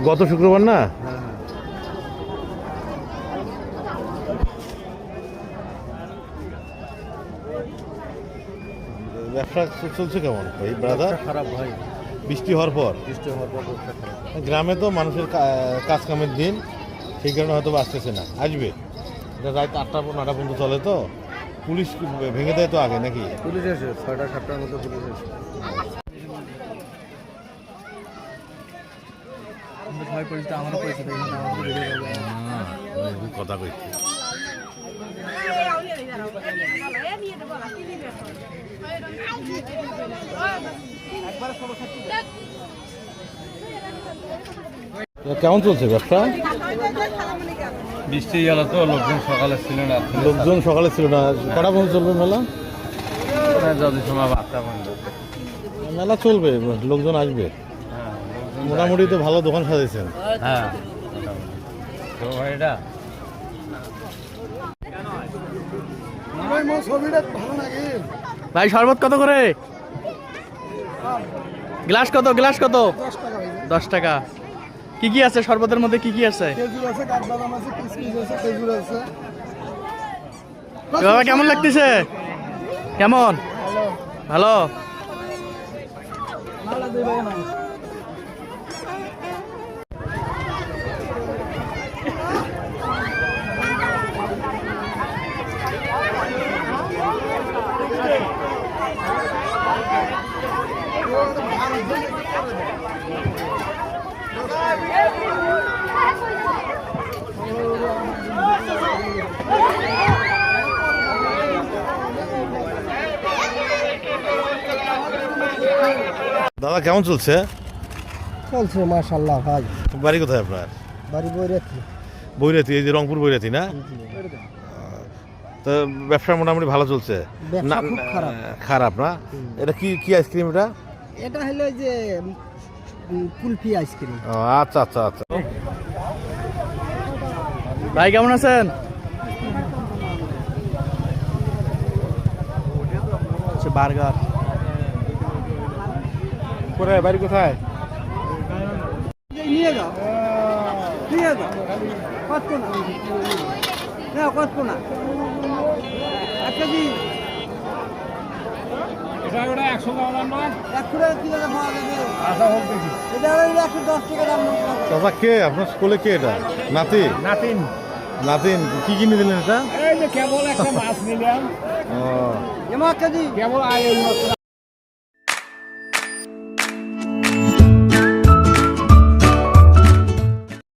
গত শুক্রবার না? ব্যবসা চলছে কেমন ভাই ব্রাদার? খারাপ ভাই, বৃষ্টি হওয়ার পর গ্রামে তো মানুষের কাজ কামের দিন, সেই কারণে হয়তো আসতেছে না। আসবে, এটা রাত 8টা 9টা পর্যন্ত চলে তো। পুলিশ ভেঙে দেয় তো আগে নাকি? পুলিশ এসে 6টা 7টার মধ্যে পুলিশ এসে কথা কইছি। কেমন চলছে ব্যবসা? বৃষ্টি গেল তো, লোকজন সকালে ছিল না। কটা পর্যন্ত চলবে মেলা? যদি সময় 8টা পর্যন্ত মেলা চলবে, লোকজন আসবে। মোটামুটি তো ভালো দোকান সাজাইছেন। হ্যাঁ এটা ভাই শরবত কত করে? গ্লাস কত? 10 টাকা। কি কি আছে শরবতের মধ্যে? কি কি আছে? বাবা কেমন লাগতেছে? কেমন? ভালো। দাদা কেমন চলছে? চলছে মাশাআল্লাহ ভাই। বাড়ি কোথায় আপনার? বাড়ি বৈরাতি। এই যে রংপুর বৈরাতি না? তো ব্যবসা মোটামুটি ভালো চলছে না? খারাপ না? এটা কি কি আইসক্রিম এটা? এটা হলো যে কুলফি আইসক্রিম। আচ্ছা আচ্ছা আচ্ছা। ভাই কেমন আছেন? বার্গার। কোথায় বাড়ি কোথায়? নিয়ে যাও কত না 1 কেজি। এটা 100 টাকা না? 100 কি টাকা পাওয়া যাবে? আচ্ছা বলতেছি, এটা 110 টাকা দাম। দাদা কে আপনার স্কুলে? কে এটা? নাতিন কি কিনে দিলেন এটা? এই যে কেবল একটা মাছ নিলাম। ও এমা কেজি কেবল